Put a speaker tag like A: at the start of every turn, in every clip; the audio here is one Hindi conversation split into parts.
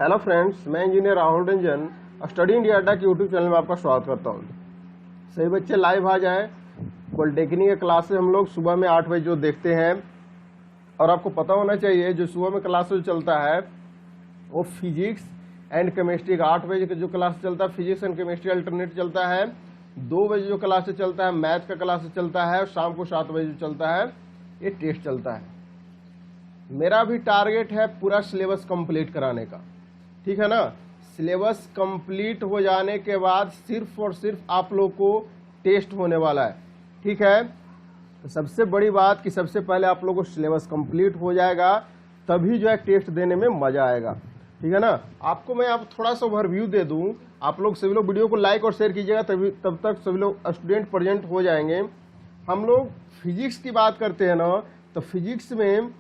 A: हेलो फ्रेंड्स, मैं engineer Rahul Ranjan study India अड्डा के यूट्यूब चैनल में आपका स्वागत करता हूँ। सभी बच्चे लाइव आ जाएं। पॉलिटेक्निक के क्लासेस हम लोग सुबह में 8 बजे जो देखते हैं, और आपको पता होना चाहिए जो सुबह में क्लासेस चलता है वो फिजिक्स एंड केमिस्ट्री का 8 बजे का जो क्लास चलता है, फिजिक्स एंड केमिस्ट्री अल्टरनेट चलता है। 2 बजे जो क्लासेस चलता है मैथ का क्लास चलता है, और शाम को 7 बजे जो चलता है ये टेस्ट चलता है। मेरा भी टारगेट है पूरा सिलेबस कंप्लीट कराने का, ठीक है ना। सिलेबस कंप्लीट हो जाने के बाद सिर्फ और सिर्फ आप लोग को टेस्ट होने वाला है, ठीक है। तो सबसे बड़ी बात कि सबसे पहले आप लोग को सिलेबस कंप्लीट हो जाएगा, तभी जो है टेस्ट देने में मजा आएगा, ठीक है ना। आपको मैं आप थोड़ा सा ओवरव्यू दे दूं, आप लोग सभी लोग वीडियो को लाइक और शेयर कीजिएगा, तब तक सभी लोग स्टूडेंट प्रेजेंट हो जाएंगे। हम लोग फिजिक्स की बात करते हैं ना, तो फिजिक्स में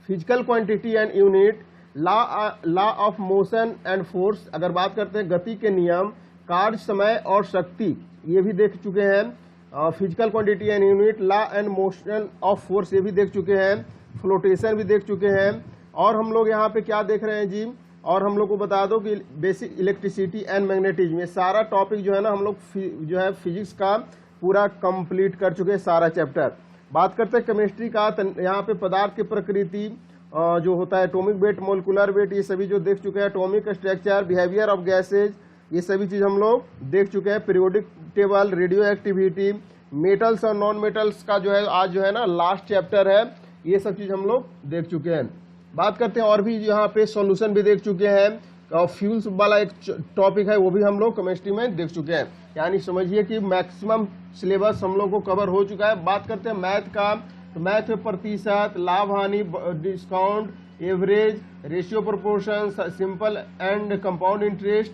A: physical quantity and unit, law of motion and force, अगर बात करते हैं गति के नियम, कार्य, समय और शक्ति, ये भी देख चुके हैं। Physical quantity and unit, law and motion of force, ये भी देख चुके हैं। फ्लोटेशन भी देख चुके हैं। और हम लोग यहाँ पे क्या देख रहे हैं जी, और हम लोग को बता दो कि बेसिक इलेक्ट्रिसिटी एंड मैग्नेटिज्म, ये सारा टॉपिक जो है ना हम लोग जो है फिजिक्स का पूरा कंप्लीट कर चुके हैं, सारा चैप्टर। बात करते हैं केमिस्ट्री का, यहाँ पे पदार्थ की प्रकृति जो होता है, एटॉमिक वेट, मोलिकुलर वेट, ये सभी जो देख चुके हैं। Atomic structure, behaviour of gases, ये सभी चीज हम लोग देख चुके हैं। Periodic table, radio activity, metals और नॉन मेटल्स का जो है आज जो है ना लास्ट चैप्टर है, ये सब चीज हम लोग देख चुके हैं। बात करते हैं और भी यहाँ पे सॉल्यूशन भी देख चुके हैं, और फ्यूल्स वाला एक टॉपिक है वो भी हम लोग केमिस्ट्री में देख चुके हैं। यानी समझिए कि मैक्सिमम सिलेबस हम लोग को कवर हो चुका है। बात करते हैं मैथ का, तो मैथ में प्रतिशत, लाभ हानि, discount, average, ratio proportion, simple and compound interest,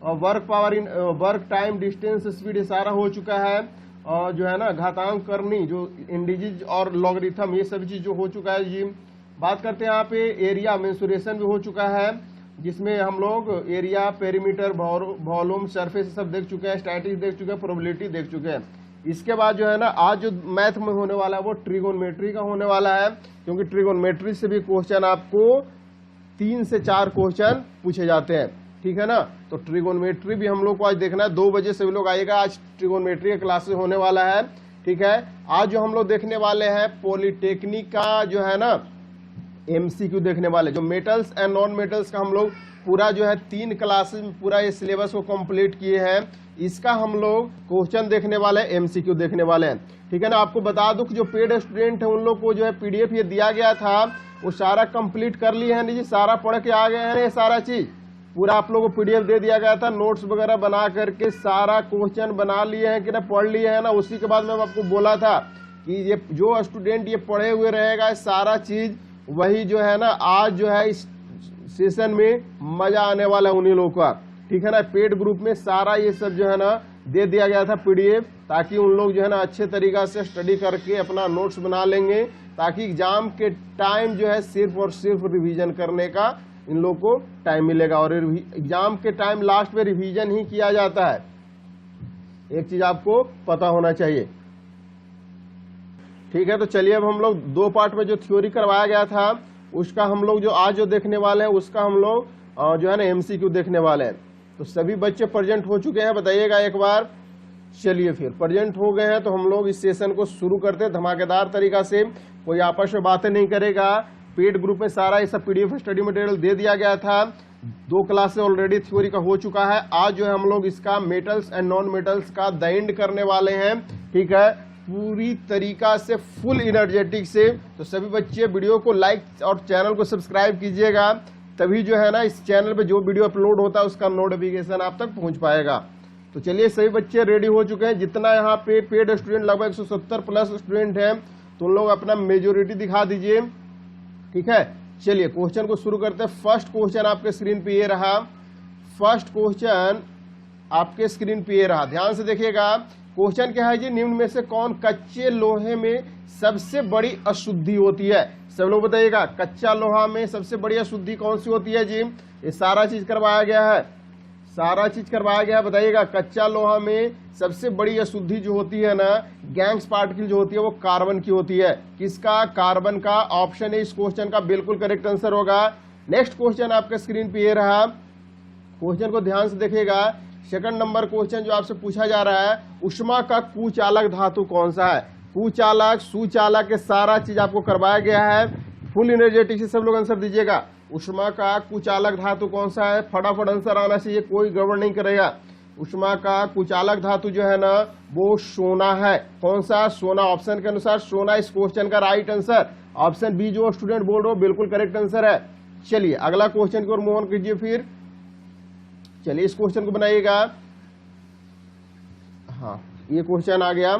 A: work power in work time, distance, speed, ये सारा हो चुका है। और जो है ना घातांक करनी, जो इंडिजीज और लॉगरिथम, ये सभी चीज जो हो चुका है जी। बात करते हैं यहाँ पे एरिया मेंसुरेशन भी हो चुका है, जिसमें हम लोग एरिया, पेरीमीटर, वॉल्यूम, सरफेस सब देख चुके हैं। स्टैटिक्स देख चुके हैं, प्रोबेबिलिटी देख चुके हैं। इसके बाद जो है ना आज जो मैथ में होने वाला है वो ट्रिगोनोमेट्री का होने वाला है, क्योंकि ट्रिगोनोमेट्री से भी क्वेश्चन आपको 3 से 4 क्वेश्चन पूछे जाते हैं, ठीक है ना। तो ट्रिगोनोमेट्री भी हम लोग को आज देखना है। 2 बजे सभी लोग आइएगा, आज ट्रिगोनोमेट्री का क्लासेस होने वाला है, ठीक है। आज जो हम लोग देखने वाले हैं पॉलिटेक्निक का जो है ना MCQ देखने वाले, जो मेटल्स एंड नॉन मेटल्स का हम लोग पूरा जो है 3 क्लासेस में पूरा ये सिलेबस को कंप्लीट किए हैं। इसका हम लोग क्वेश्चन देखने वाले हैं, MCQ देखने वाले हैं, ठीक है ना। आपको बता दूं कि जो पेड स्टूडेंट है उन लोग को जो है PDF ये दिया गया था वो सारा कंप्लीट कर लिए हैं जी, सारा पढ़ के आ गए हैं। ये सारा चीज पूरा आप लोगों को PDF दे दिया गया था, नोट्स वगैरह बना करके सारा क्वेश्चन बना लिए हैं कि ना, पढ़ लिए हैं ना। उसी के बाद मैं आपको बोला था कि ये जो स्टूडेंट ये पढ़े हुए रहेगा सारा चीज, वही जो है ना आज जो है इस सेशन में मजा आने वाला है उन्हीं लोगों का, ठीक है ना। पेड ग्रुप में सारा ये सब जो है ना दे दिया गया था PDF, ताकि उन लोग जो है ना अच्छे तरीका से स्टडी करके अपना नोट्स बना लेंगे, ताकि एग्जाम के टाइम जो है सिर्फ और सिर्फ रिवीजन करने का इन लोग को टाइम मिलेगा। और एग्जाम के टाइम लास्ट में रिवीजन ही किया जाता है, एक चीज आपको पता होना चाहिए, ठीक है। तो चलिए अब हम लोग 2 पार्ट में जो थ्योरी करवाया गया था उसका हम लोग जो आज जो देखने वाले हैं उसका हम लोग जो है ना MCQ देखने वाले हैं। तो सभी बच्चे प्रेजेंट हो चुके हैं, बताइएगा एक बार। चलिए फिर प्रेजेंट हो गए हैं तो हम लोग इस सेशन को शुरू करते हैं धमाकेदार तरीका से। कोई आपस में बातें नहीं करेगा। पेड ग्रुप में सारा ये सब PDF स्टडी मटेरियल दे दिया गया था। 2 क्लासेस ऑलरेडी थ्योरी का हो चुका है। आज जो है हम लोग इसका मेटल्स एंड नॉन मेटल्स का द एंड करने वाले हैं, ठीक है, पूरी तरीका से फुल एनर्जेटिक से। तो सभी बच्चे वीडियो को लाइक और चैनल को सब्सक्राइब कीजिएगा, तभी जो है ना इस चैनल पे जो वीडियो अपलोड होता है उसका नोटिफिकेशन आप तक पहुंच पाएगा। तो चलिए सभी बच्चे रेडी हो चुके हैं। जितना यहाँ पे पेड स्टूडेंट लगभग 170 प्लस स्टूडेंट हैं, तो उन लोग अपना मेजोरिटी दिखा दीजिए, ठीक है। चलिए क्वेश्चन को शुरू करते हैं। फर्स्ट क्वेश्चन आपके स्क्रीन पे ये रहा, फर्स्ट क्वेश्चन आपके स्क्रीन पे ये रहा, ध्यान से देखिएगा। क्वेश्चन क्या है जी, निम्न में से कौन कच्चे लोहे में सबसे बड़ी अशुद्धि होती है? सब लोग बताइएगा, कच्चा लोहा में सबसे बड़ी अशुद्धि कौन सी होती है जी? ये सारा चीज करवाया गया है, सारा चीज करवाया गया है। बताइएगा कच्चा लोहा में सबसे बड़ी अशुद्धि जो होती है ना, गैंग्स पार्टिकल जो होती है वो कार्बन की होती है। किसका? कार्बन का। ऑप्शन है इस क्वेश्चन का बिल्कुल करेक्ट आंसर होगा। नेक्स्ट क्वेश्चन आपका स्क्रीन पे ये रहा, क्वेश्चन को ध्यान से देखिएगा। सेकंड नंबर क्वेश्चन जो आपसे पूछा जा रहा है, ऊष्मा का कुचालक धातु कौन सा है? कुचालक, सुचालक, के सारा चीज आपको करवाया गया है। फुल एनर्जेटिक से सब लोग आंसर दीजिएगा। ऊष्मा का कुचालक धातु कौन सा है? फटाफट आंसर आना चाहिए, कोई गड़बड़ नहीं करेगा। ऊष्मा का कुचालक धातु जो है ना वो सोना है। कौन सा? सोना। ऑप्शन के अनुसार सोना इस क्वेश्चन का राइट आंसर। ऑप्शन बी जो स्टूडेंट बोल रहे हो बिल्कुल करेक्ट आंसर है। चलिए अगला क्वेश्चन की ओर मूव ऑन कीजिए। फिर चलिए इस क्वेश्चन को बनाइएगा। हाँ ये क्वेश्चन आ गया,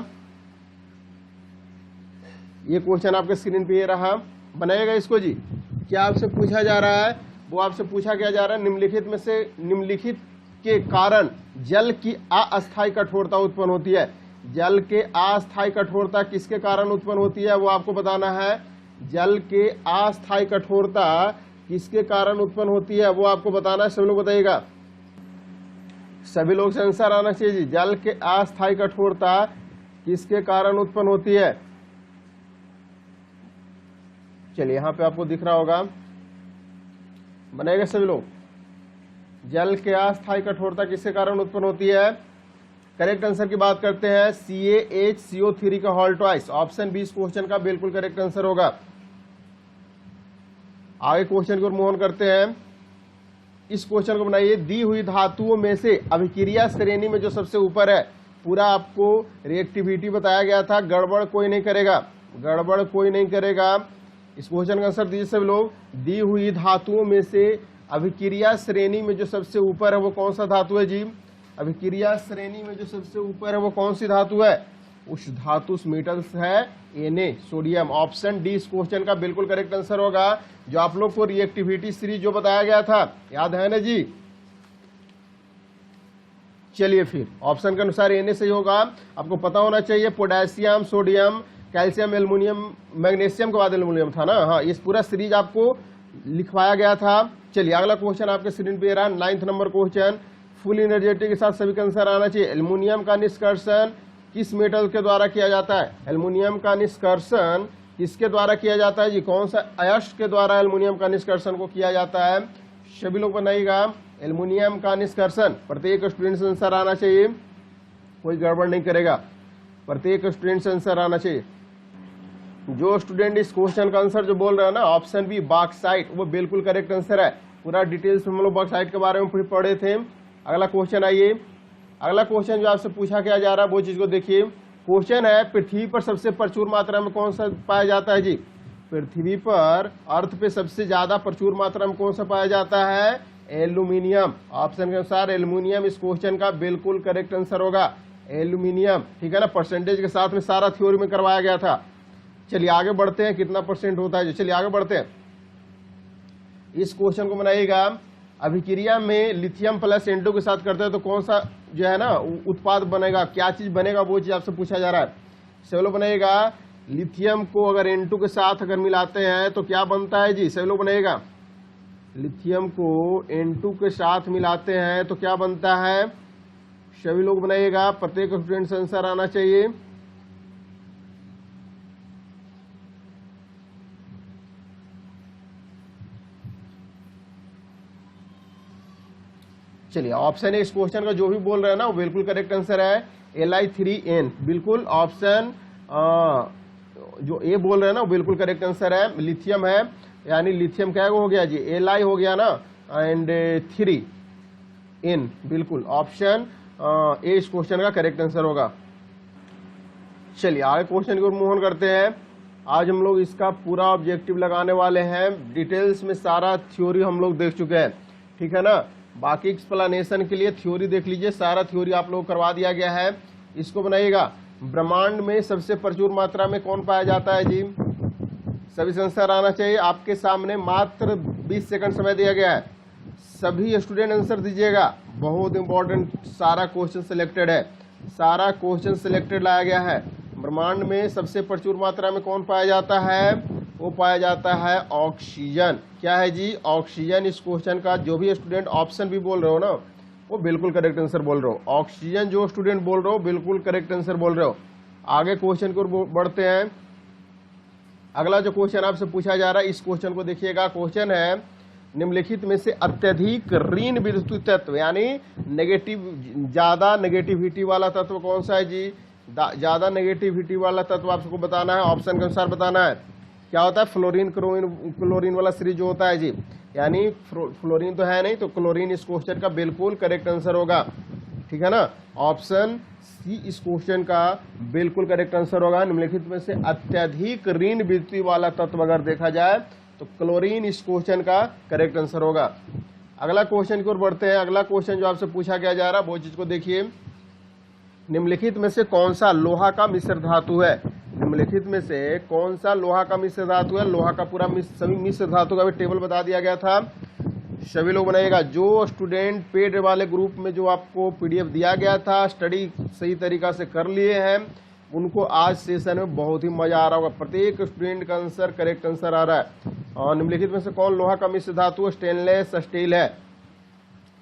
A: ये क्वेश्चन आपके स्क्रीन पे ये रहा, बनाइएगा इसको जी। क्या आपसे पूछा जा रहा है? वो आपसे पूछा क्या जा रहा है, निम्नलिखित में से निम्नलिखित के कारण जल की अस्थायी कठोरता उत्पन्न होती है। जल के अस्थायी कठोरता किसके कारण उत्पन्न होती है वो आपको बताना है। जल के अस्थायी कठोरता किसके कारण उत्पन्न होती है वो आपको बताना है। सभी लोग बताइएगा, सभी लोग से आंसर आना चाहिए जी। जल के अस्थायी कठोरता किसके कारण उत्पन्न होती है? चलिए यहां पे आपको दिख रहा होगा, बनाएगा सभी लोग। जल के अस्थायी कठोरता किसके कारण उत्पन्न होती है? करेक्ट आंसर की बात करते हैं, CaHCO3 का होल ट्वाइस। ऑप्शन बी इस क्वेश्चन का बिल्कुल करेक्ट आंसर होगा। आगे क्वेश्चन को मूव ऑन करते हैं। इस क्वेश्चन को बनाइए। दी हुई धातुओं में से अभिक्रिया श्रेणी में जो सबसे ऊपर है, पूरा आपको रिएक्टिविटी बताया गया था, गड़बड़ कोई नहीं करेगा, गड़बड़ कोई नहीं करेगा। इस क्वेश्चन का आंसर दीजिए सब लोग। दी हुई धातुओं में से अभिक्रिया श्रेणी में जो सबसे ऊपर है वो कौन सा धातु है जी? अभिक्रिया श्रेणी में जो सबसे ऊपर है वो कौन सी धातु है? उस धातु मेटल्स है Na, सोडियम। ऑप्शन डी इस क्वेश्चन का बिल्कुल करेक्ट आंसर होगा। जो आप लोग को रिएक्टिविटी सीरीज जो बताया गया था याद है ना जी? चलिए फिर ऑप्शन के अनुसार Na सही होगा। आपको पता होना चाहिए potassium, sodium, calcium, aluminium, magnesium के बाद एल्युमिनियम था ना। हाँ इस पूरा सीरीज आपको लिखवाया गया था। चलिए अगला क्वेश्चन आपके स्क्रीन पे रहा, 9th number question. Full energetic के साथ सभी का आंसर आना चाहिए। एल्युमिनियम का निष्कर्षण किस मेटल के द्वारा किया जाता है? एल्युमिनियम का निष्कर्षण किसके द्वारा किया जाता है जी? कौन सा अयस्क के द्वारा एल्युमिनियम का निष्कर्षण को किया जाता है? सभी लोग बनाइएगा। एल्युमिनियम का निष्कर्षण, प्रत्येक स्टूडेंट से आंसर आना चाहिए, कोई गड़बड़ नहीं करेगा, प्रत्येक स्टूडेंट से आंसर आना चाहिए। जो स्टूडेंट इस क्वेश्चन का आंसर जो बोल रहे हैं ना ऑप्शन बी बॉक्साइट, वो बिल्कुल करेक्ट आंसर है। पूरा डिटेल्स में हम लोग बॉक्साइट के बारे में पढ़े थे। अगला क्वेश्चन आइए। अगला क्वेश्चन जो आपसे पूछा क्या जा रहा है वो चीज को देखिए। क्वेश्चन है, पृथ्वी पर सबसे प्रचुर मात्रा में कौन सा पाया जाता है जी? पृथ्वी पर, अर्थ पे सबसे ज्यादा प्रचुर मात्रा में कौन सा पाया जाता है? एल्यूमिनियम। ऑप्शन के अनुसार एल्यूमिनियम इस क्वेश्चन का बिल्कुल करेक्ट आंसर होगा। एल्यूमिनियम, ठीक है ना, परसेंटेज के साथ में सारा थ्योरी में करवाया गया था। चलिए आगे बढ़ते हैं, कितना परसेंट होता है। चलिए आगे बढ़ते हैं। इस क्वेश्चन को बनाइएगा। अभिक्रिया में लिथियम प्लस N2 के साथ करते हैं तो कौन सा जो है ना उत्पाद बनेगा, क्या चीज बनेगा वो चीज आपसे पूछा जा रहा है। सभी बनाइएगा। लिथियम को अगर N2 के साथ अगर मिलाते हैं तो क्या बनता है जी? सभी लोग बनाइएगा। लिथियम को N2 के साथ मिलाते हैं तो क्या बनता है? सभी लोग बनाइएगा, प्रत्येक स्टूडेंट से आंसर आना चाहिए। चलिए ऑप्शन है इस क्वेश्चन का जो भी बोल रहे हैं ना वो बिल्कुल करेक्ट आंसर है। Li3N, बिल्कुल ऑप्शन जो ए बोल रहे हैं ना वो बिल्कुल करेक्ट आंसर है। लिथियम है, यानी लिथियम क्या हो गया जी? Li हो गया ना, एंड 3N, बिल्कुल ऑप्शन ए इस क्वेश्चन का करेक्ट आंसर होगा। चलिए आगे क्वेश्चन की ओर मूव ऑन करते हैं। आज हम लोग इसका पूरा ऑब्जेक्टिव लगाने वाले हैं। डिटेल्स में सारा थ्योरी हम लोग देख चुके हैं, ठीक है ना। बाकी एक्सप्लेनेशन के लिए थ्योरी देख लीजिए, सारा थ्योरी आप लोग करवा दिया गया है। इसको बनाइएगा। ब्रह्मांड में सबसे प्रचुर मात्रा में कौन पाया जाता है जी? सभी से आंसर आना चाहिए। आपके सामने मात्र 20 सेकंड समय दिया गया है, सभी स्टूडेंट आंसर दीजिएगा। बहुत इंपॉर्टेंट सारा क्वेश्चन सिलेक्टेड है, सारा क्वेश्चन सिलेक्टेड लाया गया है। ब्रह्मांड में सबसे प्रचुर मात्रा में कौन पाया जाता है? वो पाया जाता है ऑक्सीजन। क्या है जी? ऑक्सीजन इस क्वेश्चन का जो भी स्टूडेंट ऑप्शन भी बोल रहे हो ना वो बिल्कुल करेक्ट आंसर बोल रहे हो। ऑक्सीजन जो स्टूडेंट बोल रहे हो बिल्कुल करेक्ट आंसर बोल रहे हो। आगे क्वेश्चन को बढ़ते हैं। अगला जो क्वेश्चन आपसे पूछा जा रहा है इस क्वेश्चन को देखिएगा। क्वेश्चन है, निम्नलिखित में से अत्यधिक ऋण विद्युत तत्व यानी ज्यादा नेगेटिविटी वाला तत्व कौन सा है जी? ज्यादा नेगेटिविटी वाला तत्व आपको बताना है, ऑप्शन के अनुसार बताना है। क्या होता है? फ्लोरीन, क्लोरीन वाला सीरीज जो होता है जी, यानी फ्लोरीन तो है नहीं, तो क्लोरीन इस क्वेश्चन का बिल्कुल करेक्ट आंसर होगा। ठीक है ना, ऑप्शन सी इस क्वेश्चन का बिल्कुल करेक्ट आंसर होगा। निम्नलिखित में से अत्यधिक ऋण विद्युत वाला तत्व अगर देखा जाए तो क्लोरीन इस क्वेश्चन का करेक्ट आंसर होगा। अगला क्वेश्चन की ओर बढ़ते हैं। अगला क्वेश्चन जो आपसे पूछा गया जा रहा है वो चीज को देखिए। निम्नलिखित में से कौन सा लोहा का मिश्र धातु है? निम्नलिखित में से कौन सा लोहा का मिश्र धातु है? लोहा का पूरा सभी मिश्र धातु का भी टेबल बता दिया गया था, सभी लोग बनाइएगा। जो स्टूडेंट पेड वाले ग्रुप में जो आपको पीडीएफ दिया गया था, स्टडी सही तरीका से कर लिए हैं, उनको आज सेशन में बहुत ही मजा आ रहा होगा। प्रत्येक स्टूडेंट का आंसर करेक्ट आंसर आ रहा है। और निम्नलिखित में से कौन लोहा का मिश्र धातु? स्टेनलेस स्टील है।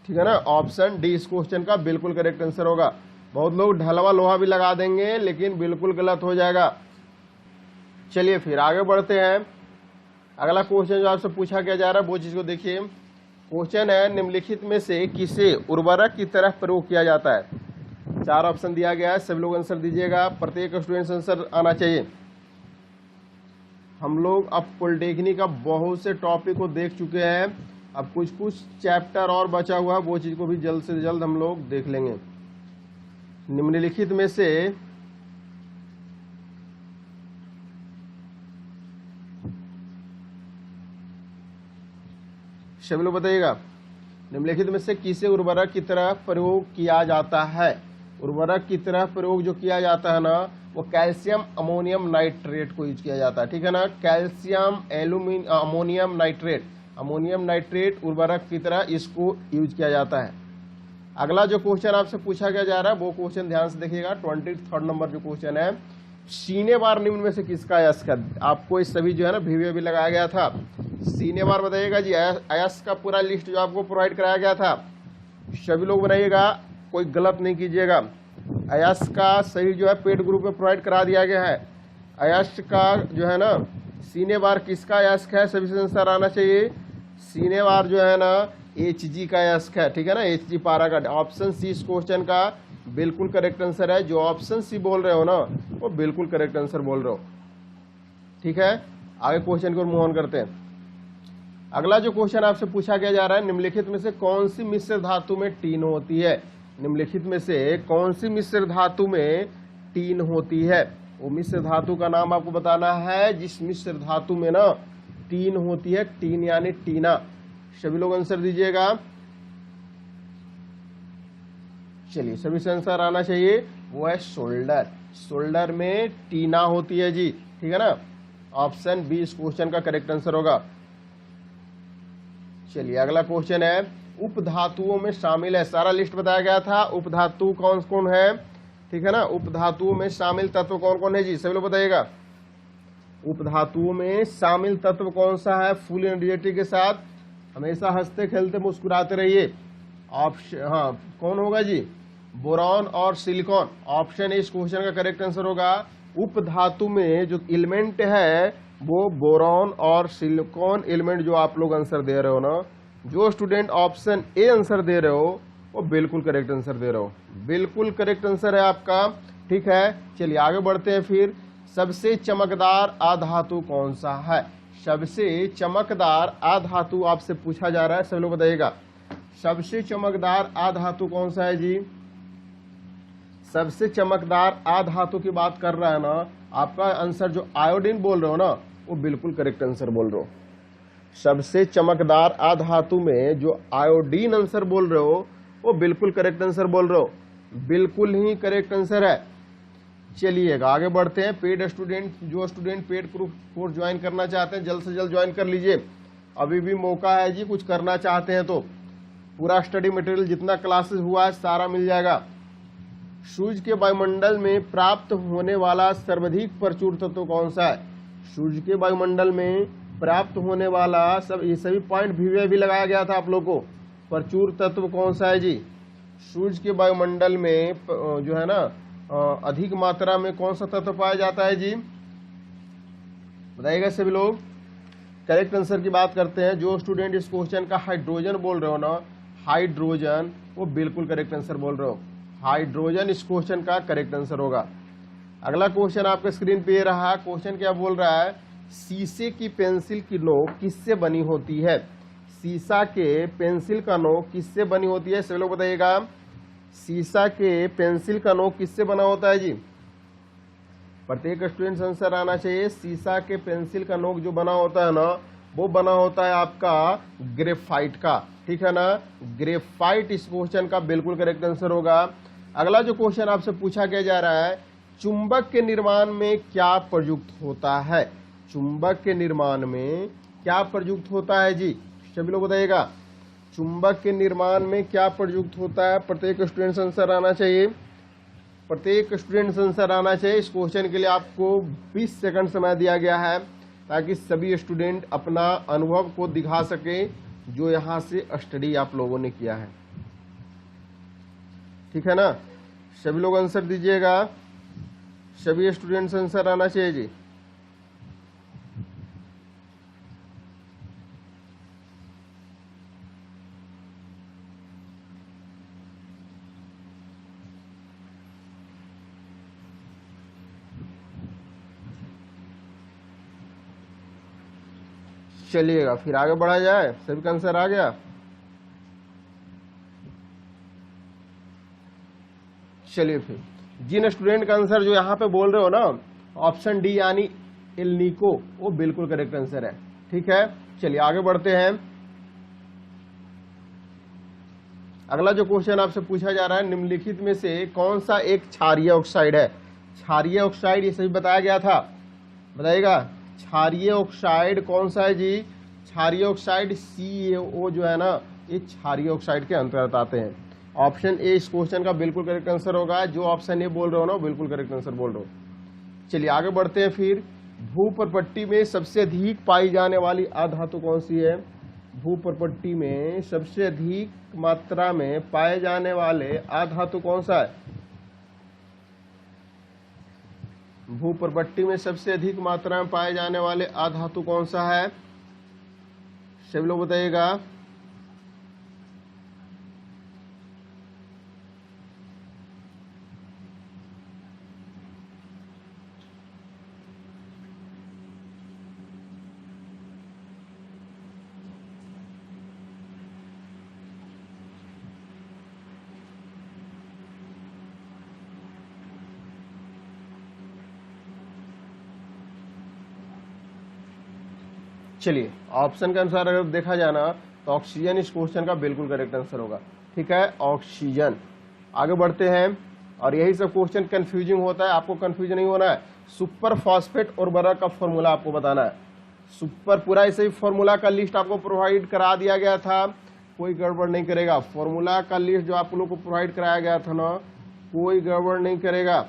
A: ठीक है ना, ऑप्शन डी इस क्वेश्चन का बिल्कुल करेक्ट आंसर होगा। बहुत लोग ढलवा लोहा भी लगा देंगे, लेकिन बिल्कुल गलत हो जाएगा। चलिए फिर आगे बढ़ते हैं। अगला क्वेश्चन जो आपसे पूछा गया जा रहा है वो चीज को देखिए। क्वेश्चन है, निम्नलिखित में से किसे उर्वरक की तरह प्रयोग किया जाता है? 4 ऑप्शन दिया गया है, सभी लोग आंसर दीजिएगा। प्रत्येक स्टूडेंट आंसर आना चाहिए। हम लोग अब पॉलिटेक्निक का बहुत से टॉपिक को देख चुके हैं, अब कुछ कुछ चैप्टर और बचा हुआ है, वो चीज को भी जल्द से जल्द हम लोग देख लेंगे। निम्नलिखित में से सभी लोग बताइएगा, निम्नलिखित में से किसे उर्वरक की तरह प्रयोग किया जाता है? उर्वरक की तरह प्रयोग जो किया जाता है ना, वो कैल्शियम अमोनियम नाइट्रेट को यूज किया जाता है। ठीक है ना, कैल्शियम अमोनियम नाइट्रेट उर्वरक की तरह इसको यूज किया जाता है। अगला जो क्वेश्चन आपसे पूछा गया जा रहा है वो क्वेश्चन ध्यान से देखिएगा। 23 नंबर जो क्वेश्चन है, सीने बार निम्न में से किसका अयस्क है? आपको इस सभी जो है ना वीडियो भी लगाया गया था। सीने बार बताइएगा जी, अयस्क का पूरा लिस्ट जो आपको प्रोवाइड कराया गया था, सभी लोग बनाइएगा, कोई गलत नहीं कीजिएगा। अयस्क का सही जो है पेड ग्रुप में प्रोवाइड करा दिया गया है। अयस्क का जो है ना, सीने बार किसका अयस्क है? सभी से आंसर आना चाहिए। सीने बार जो है ना Hg का अयस्क है। ठीक है ना, Hg पारा का। ऑप्शन सी इस क्वेश्चन का बिल्कुल करेक्ट आंसर है। जो ऑप्शन सी बोल रहे हो ना, वो बिल्कुल करेक्ट आंसर बोल रहे हो। ठीक है, आगे क्वेश्चन को मूव ऑन करते हैं। अगला जो क्वेश्चन आपसे पूछा गया जा रहा है, निम्नलिखित में से कौन सी मिश्र धातु में टीन होती है? निम्नलिखित में से कौन सी मिश्र धातु में टीन होती है? वो मिश्र धातु का नाम आपको बताना है जिस मिश्र धातु में ना टीन होती है। टीन यानी टीना। सभी लोग आंसर दीजिएगा। चलिए, सभी से आंसर आना चाहिए। वो है सोल्डर। सोल्डर में टीना होती है जी। ठीक है ना, ऑप्शन बी इस क्वेश्चन का करेक्ट आंसर होगा। चलिए अगला क्वेश्चन है, उपधातुओं में शामिल है। सारा लिस्ट बताया गया था, उपधातु कौन कौन है। ठीक है ना, उपधातुओं में शामिल तत्व कौन कौन है जी, सभी लोग बताइएगा। उपधातुओं में शामिल तत्व कौन सा है? फुल एनर्जेटिक के साथ हमेशा हंसते खेलते मुस्कुराते रहिए। ऑप्शन हाँ कौन होगा जी? बोरॉन और सिलिकॉन। ऑप्शन ए इस क्वेश्चन का करेक्ट आंसर होगा। उपधातु में जो एलिमेंट है वो बोरॉन और सिलिकॉन एलिमेंट जो आप लोग आंसर दे रहे हो ना, जो स्टूडेंट ऑप्शन ए आंसर दे रहे हो वो बिल्कुल करेक्ट आंसर दे रहे हो, बिल्कुल करेक्ट आंसर है आपका। ठीक है, चलिए आगे बढ़ते हैं। फिर सबसे चमकदार अधातु कौन सा है? सबसे चमकदार अधातु आपसे पूछा जा रहा है, सब लोग बताइएगा। सबसे चमकदार अधातु कौन सा है जी? सबसे चमकदार अधातु की बात कर रहा है ना, आपका आंसर जो आयोडीन बोल रहे हो ना, वो बिल्कुल करेक्ट आंसर बोल रहे हो। सबसे चमकदार अधातु में जो आयोडीन आंसर बोल रहे हो वो बिल्कुल करेक्ट आंसर बोल रहे हो, बिल्कुल ही करेक्ट आंसर है। चलिएगा आगे बढ़ते हैं। पेड स्टूडेंट, जो स्टूडेंट पेड कोर्स ज्वाइन करना चाहते हैं जल्द से जल्द ज्वाइन कर लीजिए, अभी भी मौका है जी। कुछ करना चाहते हैं तो पूरा स्टडी मटेरियल जितना क्लासेस हुआ है सारा मिल जाएगा। सूर्य के वायुमंडल में प्राप्त होने वाला सर्वाधिक प्रचुर तत्व कौन सा है? सूर्य के वायुमंडल में प्राप्त होने वाला सब ये सभी पॉइंट भी लगाया गया था आप लोगों को। प्रचुर तत्व कौन सा है जी? सूर्य के वायुमंडल में जो है ना अधिक मात्रा में कौन सा तत्व पाया जाता है जी? बताइएगा सभी लोग। करेक्ट आंसर की बात करते हैं। जो स्टूडेंट इस क्वेश्चन का हाइड्रोजन बोल रहे हो ना, हाइड्रोजन, वो बिल्कुल करेक्ट आंसर बोल रहे हो। हाइड्रोजन इस क्वेश्चन का करेक्ट आंसर होगा। अगला क्वेश्चन आपके स्क्रीन पे रहा। क्वेश्चन क्या बोल रहा है, शीशे की पेंसिल की नोक किससे बनी होती है? शीशा के पेंसिल का नोक किससे बनी होती है? सभी लोग बताइएगा, शीशा के पेंसिल का नोक किससे बना होता है जी? प्रत्येक स्टूडेंट आंसर आना चाहिए। शीशा के पेंसिल का नोक जो बना होता है ना, वो बना होता है आपका ग्रेफाइट का, ठीक है ना। ग्रेफाइट इस क्वेश्चन का बिल्कुल करेक्ट आंसर होगा। अगला जो क्वेश्चन आपसे पूछा गया जा रहा है, चुंबक के निर्माण में क्या प्रयुक्त होता है? चुंबक के निर्माण में क्या प्रयुक्त होता है जी? सभी लोग बताइएगा, चुंबक के निर्माण में क्या प्रयुक्त होता है? प्रत्येक स्टूडेंट आंसर आना चाहिए। प्रत्येक स्टूडेंट आंसर आना चाहिए। इस क्वेश्चन के लिए आपको 20 सेकंड समय दिया गया है ताकि सभी स्टूडेंट अपना अनुभव को दिखा सके जो यहाँ से स्टडी आप लोगों ने किया है, ठीक है ना। सभी लोग आंसर दीजिएगा, सभी स्टूडेंट्स आंसर आना चाहिए जी। चलिएगा फिर आगे बढ़ा जाए। सभी का आंसर आ गया? चलिए फिर जिन स्टूडेंट का आंसर जो यहाँ पे बोल रहे हो ना, ऑप्शन डी यानी एल्निको, वो बिल्कुल करेक्ट आंसर है, ठीक है। चलिए आगे बढ़ते हैं। अगला जो क्वेश्चन आपसे पूछा जा रहा है, निम्नलिखित में से कौन सा एक क्षारीय ऑक्साइड है? क्षारीय ऑक्साइड ये सही बताया गया था, बताइएगा। क्षारीय ऑक्साइड कौन सा है जी? क्षारीय ऑक्साइड CaO जो है ना, ये क्षारीय ऑक्साइड के अंतर्गत आते हैं। ऑप्शन ए इस क्वेश्चन का बिल्कुल करेक्ट आंसर होगा। जो ऑप्शन ए बोल रहे हो ना, बिल्कुल करेक्ट आंसर बोल रहे हो। चलिए आगे बढ़ते हैं फिर। भूप्रपट्टी में सबसे अधिक पाई जाने वाली अधातु कौन सी है? भूप्रपट्टी में सबसे अधिक मात्रा में पाए जाने वाले अधातु कौन सा है? भूप्रपट्टी में सबसे अधिक मात्रा में पाए जाने वाले अधातु कौन सा है? सभी लोग बताइएगा। चलिए ऑप्शन के अनुसार अगर देखा जाना तो ऑक्सीजन इस क्वेश्चन का बिल्कुल करेक्ट आंसर होगा, ठीक है, ऑक्सीजन। आगे बढ़ते हैं। और यही सब क्वेश्चन कंफ्यूजिंग होता है, आपको कंफ्यूजन नहीं होना है। सुपर फॉस्फेट उर्वरक का फॉर्मूला आपको बताना है। सुपर पूरा ऐसे ही फॉर्मूला का लिस्ट आपको प्रोवाइड करा दिया गया था, कोई गड़बड़ नहीं करेगा। फॉर्मूला का लिस्ट जो आप लोग को प्रोवाइड कराया गया था ना, कोई गड़बड़ नहीं करेगा।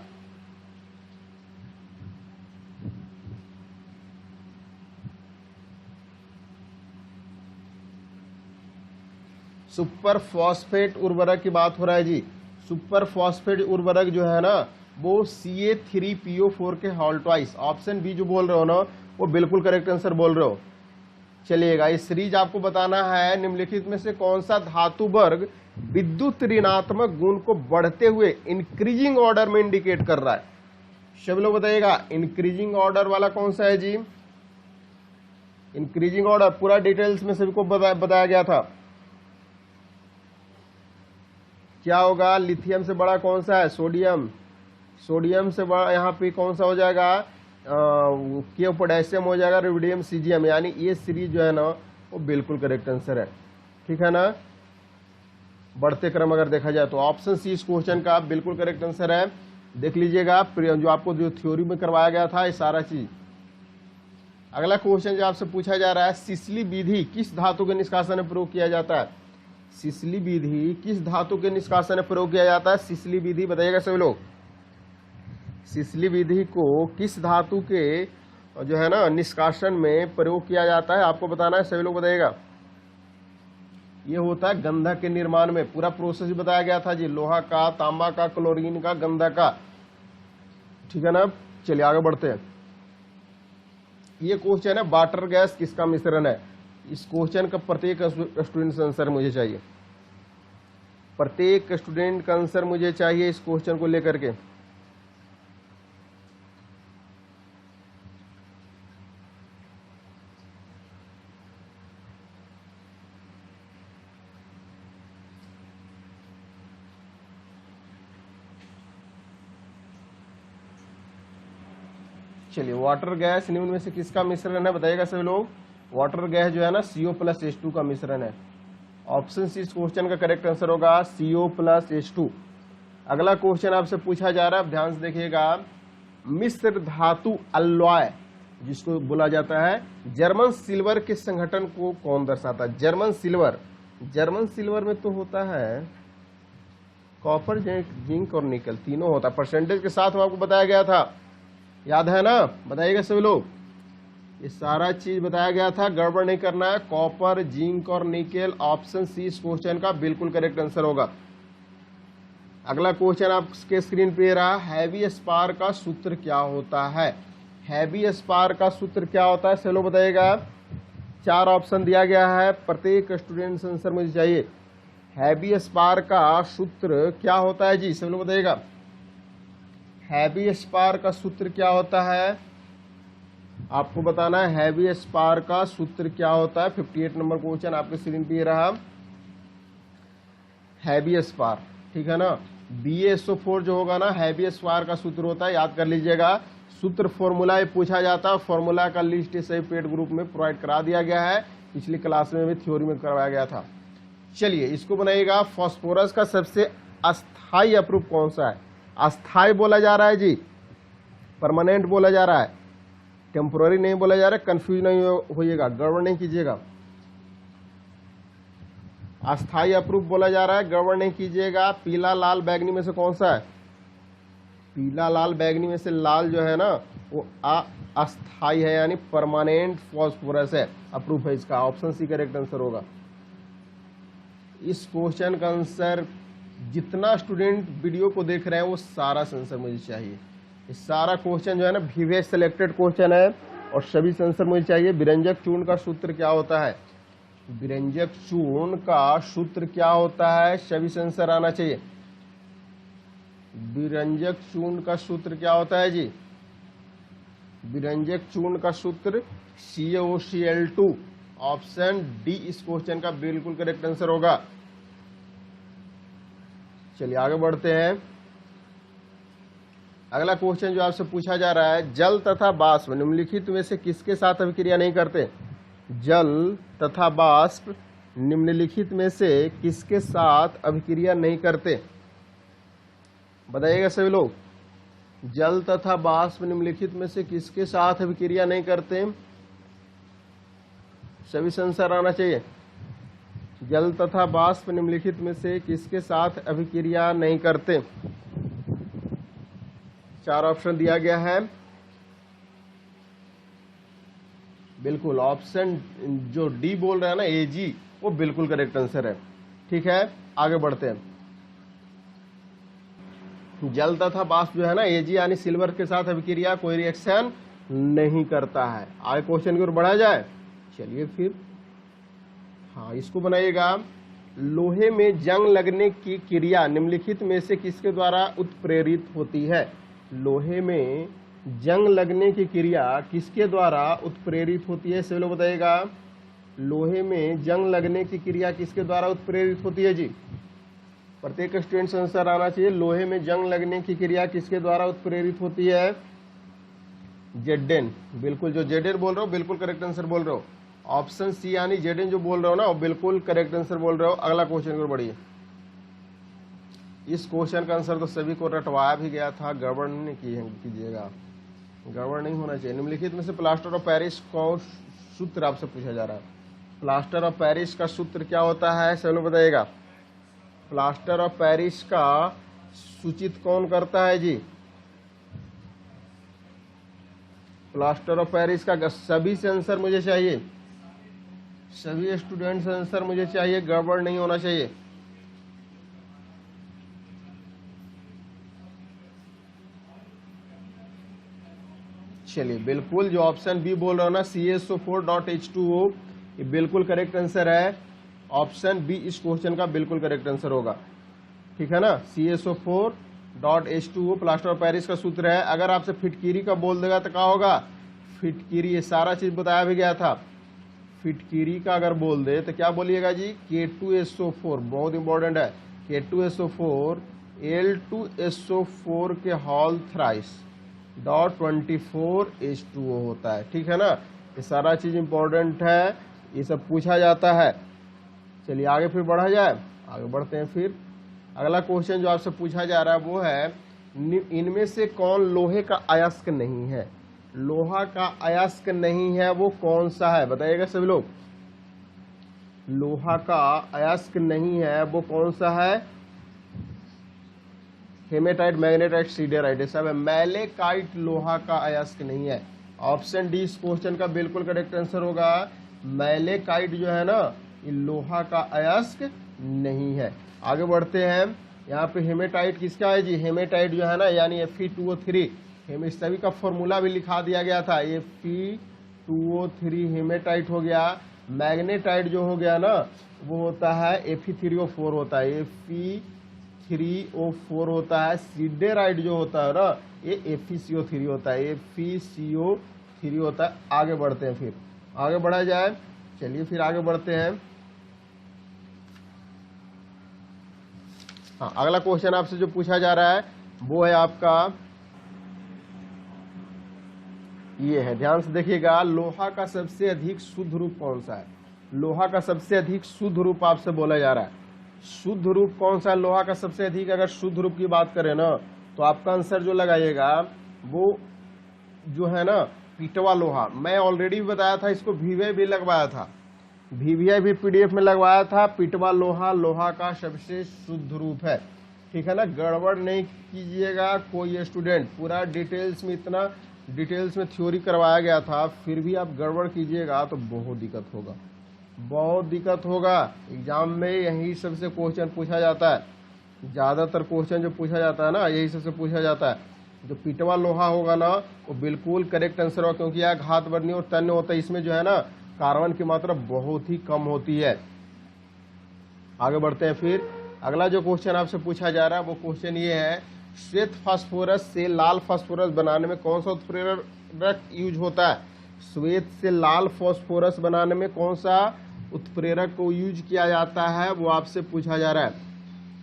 A: सुपर फॉस्फेट उर्वरक की बात हो रहा है जी। सुपर फॉस्फेट उर्वरक जो है ना, वो Ca3PO4 के होल ट्वाइस। ऑप्शन बी जो बोल रहे हो ना, वो बिल्कुल करेक्ट आंसर बोल रहे हो। चलिएगा, इस सीरीज आपको बताना है निम्नलिखित में से कौन सा धातु वर्ग विद्युत ऋणात्मक गुण को बढ़ते हुए इंक्रीजिंग ऑर्डर में इंडिकेट कर रहा है? सब लोग बताइएगा, इंक्रीजिंग ऑर्डर वाला कौन सा है जी? इंक्रीजिंग ऑर्डर पूरा डिटेल्स में सभी को बताया गया था। क्या होगा? लिथियम से बड़ा कौन सा है? सोडियम। सोडियम से बड़ा यहाँ पे कौन सा हो जाएगा? के पोटेशियम हो जाएगा, रुबिडियम, सीजियम। यानी ये सीरीज जो है ना, वो बिल्कुल करेक्ट आंसर है, ठीक है ना। बढ़ते क्रम अगर देखा जाए तो ऑप्शन सी इस क्वेश्चन का बिल्कुल करेक्ट आंसर है। देख लीजिएगा जो आपको जो थ्योरी में करवाया गया था, ये सारा चीज। अगला क्वेश्चन जो आपसे पूछा जा रहा है, सिसली विधि किस धातु के निष्कासन में प्रयोग किया जाता है? सिसली विधि किस धातु के निष्कासन में प्रयोग किया जाता है? सिसली विधि बताइएगा सभी लोग। सिसली विधि को किस धातु के जो है ना निष्कासन में प्रयोग किया जाता है, आपको बताना है, सभी लोग बताइएगा। ये होता है गंधक के निर्माण में। पूरा प्रोसेस बताया गया था जी, लोहा का, तांबा का, क्लोरीन का, गंधक का, ठीक है ना। चलिए आगे बढ़ते हैं। ये क्वेश्चन है वाटर गैस किसका मिश्रण है। इस क्वेश्चन का प्रत्येक स्टूडेंट का आंसर मुझे चाहिए, प्रत्येक स्टूडेंट का आंसर मुझे चाहिए इस क्वेश्चन को लेकर के। चलिए, वाटर गैस निम्न में से किसका मिश्रण है, बताइएगा सभी लोग। वाटर गैस जो है ना CO+H2 का मिश्रण है। ऑप्शन सी इस क्वेश्चन का करेक्ट आंसर होगा CO+H2। अगला क्वेश्चन आपसे पूछा जा रहा है, ध्यान से देखिएगा। मिश्र धातु अलॉय जिसको बोला जाता है जर्मन सिल्वर के संगठन को कौन दर्शाता है। जर्मन सिल्वर, जर्मन सिल्वर में तो होता है कॉपर, जिंक और निकल, तीनों होता है। परसेंटेज के साथ आपको बताया गया था, याद है ना, बताइएगा सभी लोग। ये सारा चीज बताया गया था, गड़बड़ नहीं करना है। कॉपर, जिंक और निकेल, ऑप्शन सी इस क्वेश्चन का बिल्कुल करेक्ट आंसर होगा। अगला क्वेश्चन आपके स्क्रीन पे रहा, हैवी स्पार का सूत्र क्या होता है। हैवी स्पार का सूत्र क्या होता है, सभी लोग बताइएगा। 4 ऑप्शन दिया गया है, प्रत्येक स्टूडेंट आंसर मुझे चाहिए। हैवी स्पार का सूत्र क्या होता है जी, सभी लोग बताइएगा। हैवी स्पार का सूत्र क्या होता है, आपको बताना है। हैवी स्पार का सूत्र क्या होता है। 58 नंबर क्वेश्चन आपके स्क्रीन पे रहा, हैवी स्पार, ठीक है ना। BaSO4 जो होगा ना, हैवी स्पार का सूत्र होता है, याद कर लीजिएगा। सूत्र फॉर्मूला पूछा जाता है, फॉर्मूला का लिस्ट सही पेड ग्रुप में प्रोवाइड करा दिया गया है, पिछली क्लास में भी थ्योरी में करवाया गया था। चलिए, इसको बनाइएगा। फास्फोरस का सबसे अस्थाई अप्रूप कौन सा है। अस्थाई बोला जा रहा है जी, परमानेंट बोला जा रहा है, टेम्पोररी नहीं बोला जा रहा है। कंफ्यूज नहीं होइएगा, गड़बड़ नहीं कीजिएगा। अस्थाई अप्रूप बोला जा रहा है, गड़बड़ नहीं कीजिएगा। पीला, लाल, बैगनी में से कौन सा है। पीला, लाल, बैगनी में से लाल जो है ना वो अस्थाई है, यानी परमानेंट फास्फोरस है, अप्रूप है इसका। ऑप्शन सी करेक्ट आंसर होगा। इस क्वेश्चन का आंसर जितना स्टूडेंट वीडियो को देख रहे हैं वो सारा आंसर मुझे चाहिए। ये सारा क्वेश्चन जो है ना VVS सिलेक्टेड क्वेश्चन है और सभी आंसर मुझे चाहिए। विरंजक चूर्ण का सूत्र क्या होता है। विरंजक चूर्ण का सूत्र क्या होता है, सभी आंसर आना चाहिए। विरंजक चूर्ण का सूत्र क्या होता है जी। विरंजक चूर्ण का सूत्र CaOCl2। ऑप्शन डी इस क्वेश्चन का बिल्कुल करेक्ट आंसर होगा। चलिए आगे बढ़ते हैं। अगला क्वेश्चन जो आपसे पूछा जा रहा है, जल तथा वाष्प निम्नलिखित में से किसके साथ अभिक्रिया नहीं करते। जल तथा वाष्प निम्नलिखित में से किसके साथ अभिक्रिया नहीं करते, बताइएगा सभी लोग। जल तथा वाष्प निम्नलिखित में से किसके साथ अभिक्रिया नहीं करते, सभी आंसर आना चाहिए। जल तथा वाष्प निम्नलिखित में से किसके साथ अभिक्रिया नहीं करते। 4 ऑप्शन दिया गया है, बिल्कुल ऑप्शन जो डी बोल रहा है ना AG, वो बिल्कुल करेक्ट आंसर है। ठीक है, आगे बढ़ते हैं। जल तथा वाष्प जो है ना AG यानी सिल्वर के साथ अभिक्रिया कोई रिएक्शन नहीं करता है। आगे क्वेश्चन की ओर बढ़ा जाए। चलिए फिर, हाँ इसको बनाइएगा। लोहे में जंग लगने की क्रिया निम्नलिखित में से किसके द्वारा उत्प्रेरित होती है। लोहे में जंग लगने की क्रिया किसके द्वारा उत्प्रेरित होती है, सभी लोग बताइएगा। लोहे में जंग लगने की क्रिया किसके द्वारा उत्प्रेरित होती है जी। प्रत्येक स्टूडेंट आंसर आना चाहिए। लोहे में जंग लगने की क्रिया किसके द्वारा उत्प्रेरित होती है। Zn, बिल्कुल जो Zn बोल रहे हो बिल्कुल करेक्ट आंसर बोल रहे हो। ऑप्शन सी यानी Zn जो बोल रहे हो ना वो बिल्कुल करेक्ट आंसर बोल रहे हो। अगला क्वेश्चन को बढ़िए। इस क्वेश्चन का आंसर तो सभी को रटवाया भी गया था, गड़बड़ नहीं कीजिएगा, गड़बड़ नहीं होना चाहिए। निम्नलिखित में से प्लास्टर ऑफ पेरिस का सूत्र आपसे पूछा जा रहा है। प्लास्टर ऑफ पेरिस का सूत्र क्या होता है, सब लोग बताइएगा। प्लास्टर ऑफ पेरिस का सूचित कौन करता है जी। प्लास्टर ऑफ पेरिस का सभी से आंसर मुझे चाहिए, सभी स्टूडेंट्स आंसर मुझे चाहिए, गड़बड़ नहीं होना चाहिए। चलिए बिल्कुल जो ऑप्शन बी बोल रहा हूँ ना CaSO4.H2O, ये बिल्कुल करेक्ट आंसर है। ऑप्शन बी इस क्वेश्चन का बिल्कुल करेक्ट आंसर होगा, ठीक है ना। CaSO4.H2O प्लास्टर ऑफ पेरिस का सूत्र है। अगर आपसे फिटकीरी का बोल देगा तो क्या होगा, फिटकीरी, ये सारा चीज बताया भी गया था। फिटकीरी का अगर बोल दे तो क्या बोलिएगा जी, K2SO4, बहुत इंपॉर्टेंट है। K2SO4 L2SO4 के होल थ्राइस .24H2O होता है, ठीक है ना। ये सारा चीज इंपॉर्टेंट है, ये सब पूछा जाता है। चलिए आगे फिर बढ़ा जाए, आगे बढ़ते हैं। फिर अगला क्वेश्चन जो आपसे पूछा जा रहा है वो है, इनमें से कौन लोहे का अयस्क नहीं है। लोहा का अयस्क नहीं है वो कौन सा है, बताइएगा सभी लोग। लोहा का अयस्क नहीं है वो कौन सा है। हेमेटाइट, मैग्नेटाइट, सीडेराइट, ये सब है। मैलेकाइट लोहा का अयस्क नहीं है। ऑप्शन डी इस क्वेश्चन का बिल्कुल करेक्ट आंसर होगा। मैलेकाइट जो है ना, ये लोहा का अयस्क नहीं है। आगे बढ़ते हैं। यहाँ पे हेमेटाइट किसका है जी, हेमेटाइट जो है ना, यानी Fe2O3, इस सभी का फॉर्मूला भी लिखा दिया गया था। ये Fe2O3 हेमेटाइट हो गया। मैग्नेटाइट जो हो गया ना, वो होता है Fe3O4 होता है, ये Fe3O4 होता है। सीडेराइट जो होता है ना, ये FeCO3 होता है, ये FeCO3 होता है। आगे बढ़ते हैं, फिर आगे बढ़ा जाए। चलिए फिर आगे बढ़ते हैं। हाँ, अगला क्वेश्चन आपसे जो पूछा जा रहा है वो है आपका ये है, ध्यान से देखिएगा। लोहा का सबसे अधिक शुद्ध रूप कौन सा है। लोहा का सबसे अधिक शुद्ध रूप आपसे बोला जा रहा है। शुद्ध रूप कौन सा है लोहा का सबसे अधिक। अगर शुद्ध रूप की बात करें ना, तो आपका आंसर जो लगाइएगा वो जो है ना, पिटवा लोहा। मैं ऑलरेडी बताया था, इसको VVI भी लगवाया था, VVI भी PDF में लगवाया था। पिटवा लोहा लोहा का सबसे शुद्ध रूप है, ठीक है ना। गड़बड़ नहीं कीजिएगा कोई स्टूडेंट, पूरा डिटेल्स में, इतना डिटेल्स में थ्योरी करवाया गया था, फिर भी आप गड़बड़ कीजिएगा तो बहुत दिक्कत होगा, बहुत दिक्कत होगा। एग्जाम में यही सबसे क्वेश्चन पूछा जाता है, ज़्यादातर क्वेश्चन जो पूछा जाता है ना, यही सबसे पूछा जाता है। जो पिटवा लोहा होगा ना, वो बिल्कुल करेक्ट आंसर होगा, क्योंकि यह घात वर्णीय और तन्य होता है। इसमें जो है ना, कार्बन की मात्रा बहुत ही कम होती है। आगे बढ़ते हैं। फिर अगला जो क्वेश्चन आपसे पूछा जा रहा है वो क्वेश्चन ये है, श्वेत फास्फोरस से लाल फास्फोरस बनाने में कौन सा उत्प्रेरक यूज होता है। श्वेत से लाल फास्फोरस बनाने में कौन सा उत्प्रेरक को यूज किया जाता है, वो आपसे पूछा जा रहा है।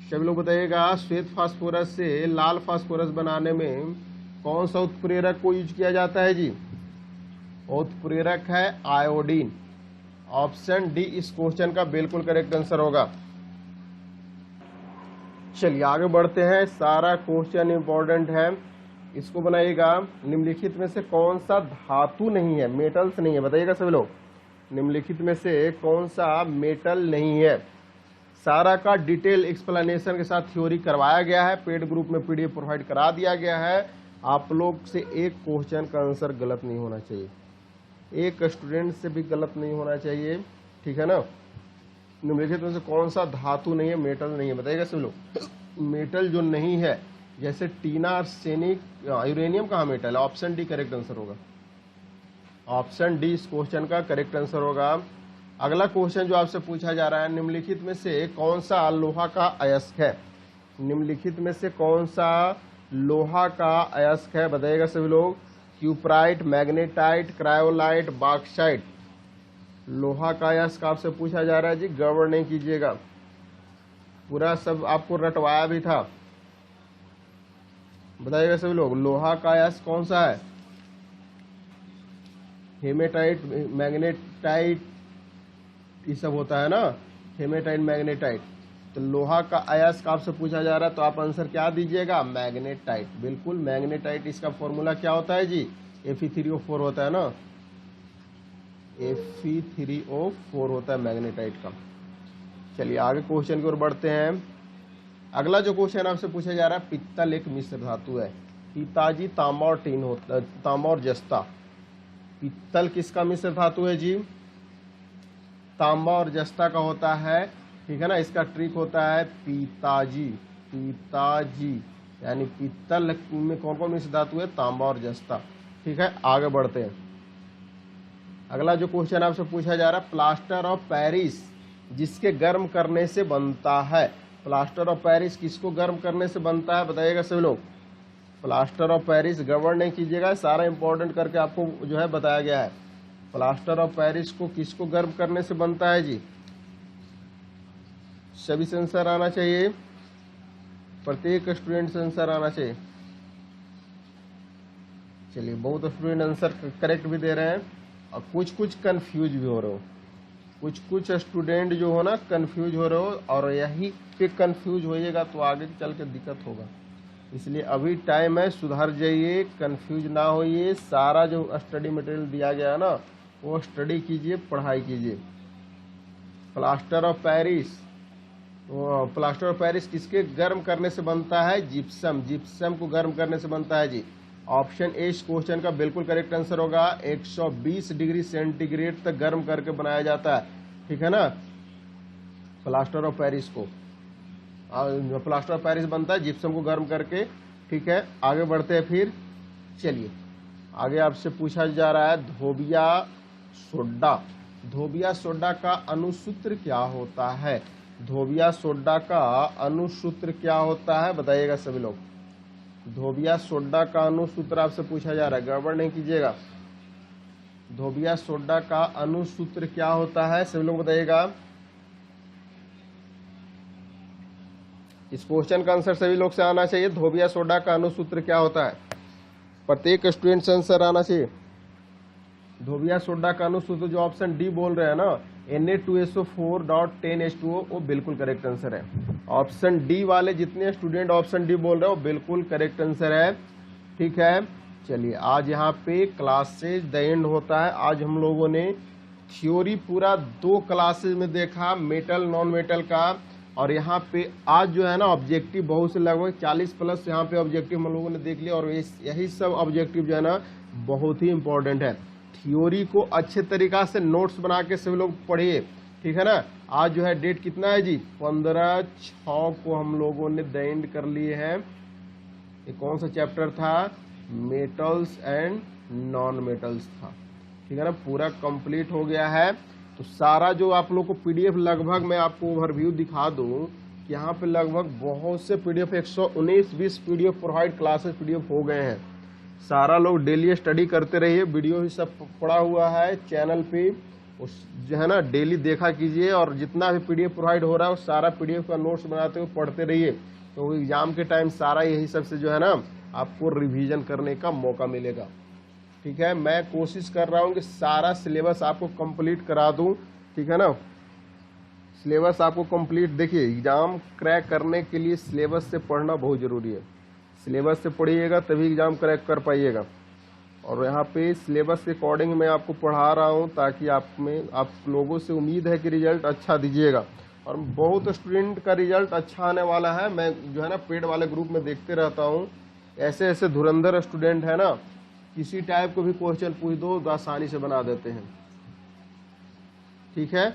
A: सभी लोग बताइएगा, श्वेत फास्फोरस से लाल फास्फोरस बनाने में कौन सा उत्प्रेरक को यूज किया जाता है जी। उत्प्रेरक है आयोडीन। ऑप्शन डी इस क्वेश्चन का बिल्कुल करेक्ट आंसर होगा। चलिए आगे बढ़ते हैं। सारा क्वेश्चन इंपॉर्टेंट है, इसको बनाइएगा। निम्नलिखित में से कौन सा धातु नहीं है, मेटल्स नहीं है, बताइएगा सभी लोग। निम्नलिखित में से कौन सा मेटल नहीं है। सारा का डिटेल एक्सप्लेनेशन के साथ थ्योरी करवाया गया है, पेड ग्रुप में PDF प्रोवाइड करा दिया गया है। आप लोग से एक क्वेश्चन का आंसर गलत नहीं होना चाहिए, एक स्टूडेंट से भी गलत नहीं होना चाहिए, ठीक है ना। निम्नलिखित में से कौन सा धातु नहीं है, मेटल नहीं है, बताइएगा सब लोग। मेटल जो नहीं है, जैसे टीना, आर्सेनिक, यूरेनियम कहाँ मेटल है। ऑप्शन डी करेक्ट आंसर होगा। ऑप्शन डी इस क्वेश्चन का करेक्ट आंसर होगा। अगला क्वेश्चन जो आपसे पूछा जा रहा है, निम्नलिखित में से कौन सा लोहा का अयस्क है। निम्नलिखित में से कौन सा लोहा का अयस्क है, बताइएगा सभी लोग। Cuprite, magnetite, cryolite, bauxite. लोहा का अयस्क आपसे पूछा जा रहा है जी, गड़बड़ नहीं कीजिएगा, पूरा सब आपको रटवाया भी था। बताइएगा सभी लोग, लोहा का अयस्क कौन सा है। हेमेटाइट, मैग्नेटाइट, ये सब होता है ना, हेमेटाइट, मैग्नेटाइट। तो लोहा का अयस्क आपसे पूछा जा रहा है, तो आप आंसर क्या दीजिएगा, मैग्नेटाइट। बिल्कुल मैग्नेटाइट, इसका फॉर्मूला क्या होता है जी, Fe3O4 होता है ना, Fe3O4 होता है मैग्नेटाइट का। चलिए आगे क्वेश्चन की ओर बढ़ते हैं। अगला जो क्वेश्चन आपसे पूछा जा रहा है, पित्तल एक मिश्र धातु है। पिताजी तांबा और टीन होता है, तांबा और जस्ता। पित्तल किसका मिश्र धातु है जी, तांबा और जस्ता का होता है, ठीक है ना। इसका ट्रिक होता है पिताजी, पिताजी, यानी पित्तल में कौन कौन मिश्र धातु है, तांबा और जस्ता। ठीक है, आगे बढ़ते हैं। अगला जो क्वेश्चन आपसे पूछा जा रहा है, प्लास्टर ऑफ पेरिस जिसके गर्म करने से बनता है। प्लास्टर ऑफ पेरिस किसको गर्म करने से बनता है, बताइएगा सभी लोग। प्लास्टर ऑफ पेरिस, गड़बड़ नहीं कीजिएगा, सारा इंपॉर्टेंट करके आपको जो है बताया गया है। प्लास्टर ऑफ पेरिस को किसको गर्म करने से बनता है जी? सभी से आंसर आना चाहिए, प्रत्येक स्टूडेंट से आंसर आना चाहिए। चलिए, बहुत स्टूडेंट आंसर करेक्ट भी दे रहे हैं और कुछ कंफ्यूज भी हो रहे हो। कुछ स्टूडेंट जो हो ना कंफ्यूज हो रहे हो, और यही पे कंफ्यूज होइएगा तो आगे चल के दिक्कत होगा। इसलिए अभी टाइम है, सुधर जाइए, कंफ्यूज ना होइए। सारा जो स्टडी मटेरियल दिया गया है ना वो स्टडी कीजिए, पढ़ाई कीजिए। Plaster of Paris, plaster of Paris किसके गर्म करने से बनता है? जिप्सम, जिप्सम को गर्म करने से बनता है जी। ऑप्शन ए इस क्वेश्चन का बिल्कुल करेक्ट आंसर होगा। 120 डिग्री सेंटीग्रेड तक गर्म करके बनाया जाता है, ठीक है ना, प्लास्टर ऑफ पेरिस को। प्लास्टर ऑफ पेरिस बनता है जिप्सम को गर्म करके, ठीक है। आगे बढ़ते हैं फिर। चलिए, आगे आपसे पूछा जा रहा है धोबिया सोडा। धोबिया सोडा का अणुसूत्र क्या होता है? धोबिया सोडा का अणुसूत्र क्या होता है, बताइएगा सभी लोग। धोबिया सोडा का अणुसूत्र आपसे पूछा जा रहा है, गड़बड़ नहीं कीजिएगा। धोबिया सोडा का अणुसूत्र क्या होता है, सभी लोग बताइएगा। इस क्वेश्चन का आंसर सभी लोग से आना चाहिए। धोबिया सोडा का अणुसूत्र क्या होता है, प्रत्येक स्टूडेंट से आंसर आना चाहिए। धोबिया सोडा का अणुसूत्र जो ऑप्शन डी बोल रहे हैं ना, Na2SO4.10H2O, वो बिल्कुल करेक्ट आंसर है। ऑप्शन डी वाले जितने स्टूडेंट ऑप्शन डी बोल रहे हो बिल्कुल करेक्ट आंसर है, ठीक है। चलिए, आज यहाँ पे क्लासेज द एंड होता है। आज हम लोगों ने थ्योरी पूरा 2 क्लासेज में देखा, मेटल नॉन मेटल का, और यहाँ पे आज जो है ना ऑब्जेक्टिव बहुत से लगभग 40 प्लस यहाँ पे ऑब्जेक्टिव हम लोगों ने देख लिया। और यही सब ऑब्जेक्टिव जो है ना बहुत ही इंपॉर्टेंट है। थ्योरी को अच्छे तरीका से नोट्स बना के सभी लोग पढ़िए, ठीक है ना। आज जो है डेट कितना है जी, 15/6 को हम लोगों ने द एंड कर लिए हैं। ये कौन सा चैप्टर था? मेटल्स एंड नॉन मेटल्स था, ठीक है ना। पूरा कंप्लीट हो गया है। तो सारा जो आप लोग को पीडीएफ, लगभग मैं आपको ओवरव्यू दिखा दूं कि यहाँ पे लगभग बहुत से PDF 119-20 PDF provide classes PDF हो गए हैं। सारा लोग डेली स्टडी करते रहिए। वीडियो ही सब पड़ा हुआ है चैनल पे, उस जो है ना डेली देखा कीजिए। और जितना भी पीडीएफ प्रोवाइड हो रहा है वो सारा पीडीएफ का नोट्स बनाते हुए पढ़ते रहिए। तो एग्जाम के टाइम सारा यही सबसे जो है ना आपको रिवीजन करने का मौका मिलेगा, ठीक है। मैं कोशिश कर रहा हूँ कि सारा सिलेबस आपको कंप्लीट करा दूं, ठीक है ना। सिलेबस आपको कंप्लीट, देखिए एग्जाम क्रैक करने के लिए सिलेबस से पढ़ना बहुत जरूरी है। सिलेबस से पढ़िएगा तभी एग्जाम क्रैक कर पाइएगा। और यहाँ पे सिलेबस के अकॉर्डिंग मैं आपको पढ़ा रहा हूँ ताकि आप लोगों से उम्मीद है कि रिजल्ट अच्छा दीजिएगा। और बहुत स्टूडेंट का रिजल्ट अच्छा आने वाला है। मैं जो है ना पेड वाले ग्रुप में देखते रहता हूँ, ऐसे ऐसे धुरंधर स्टूडेंट है ना, किसी टाइप को भी क्वेश्चन पूछ दो तो आसानी से बना देते हैं, ठीक है।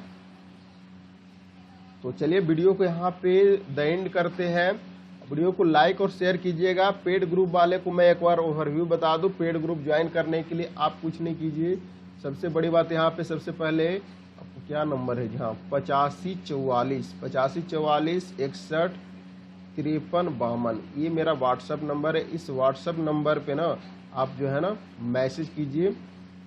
A: तो चलिए वीडियो को यहाँ पे द एंड करते हैं। वीडियो को लाइक और शेयर कीजिएगा। पेड ग्रुप वाले को मैं एक बार ओवरव्यू बता दूं। पेड ग्रुप ज्वाइन करने के लिए आप कुछ नहीं कीजिए। सबसे बड़ी बात यहाँ पे सबसे पहले आपको क्या नंबर है, जहाँ 8544 61 5352, ये मेरा व्हाट्सअप नंबर है। इस व्हाट्सअप नंबर पे ना आप जो है ना मैसेज कीजिए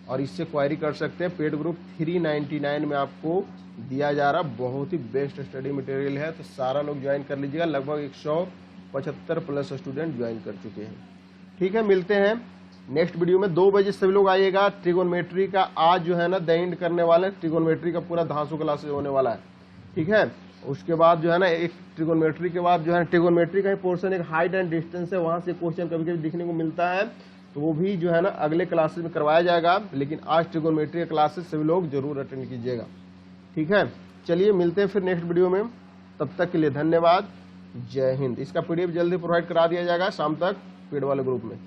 A: और इससे क्वायरी कर सकते हैं। पेड ग्रुप 399 में आपको दिया जा रहा, बहुत ही बेस्ट स्टडी मटेरियल है। तो सारा लोग ज्वाइन कर लीजिएगा। लगभग 175 प्लस स्टूडेंट ज्वाइन कर चुके हैं, ठीक है। मिलते हैं नेक्स्ट वीडियो में। 2 बजे सभी लोग आइएगा। ट्रिगोनोमेट्री का आज जो है ना द एंड करने वाले, ट्रिगोनोमेट्री का पूरा 200 क्लासेस होने वाला है, ठीक है। उसके बाद जो है ना एक ट्रिगोनोमेट्री के बाद जो है ट्रिगोनोमेट्री का ही पोर्शन, एक हाइट एंड डिस्टेंस है, वहां से क्वेश्चन कभी कभी दिखने को मिलता है। तो वो भी जो है ना अगले क्लासेस में करवाया जाएगा। लेकिन आज ट्रिगोनोमेट्री के क्लासेस सभी लोग जरूर अटेंड कीजिएगा, ठीक है। चलिए मिलते हैं फिर नेक्स्ट वीडियो में। तब तक के लिए धन्यवाद, जय हिंद। इसका पीडीएफ जल्दी प्रोवाइड करा दिया जाएगा शाम तक पेड वाले ग्रुप में।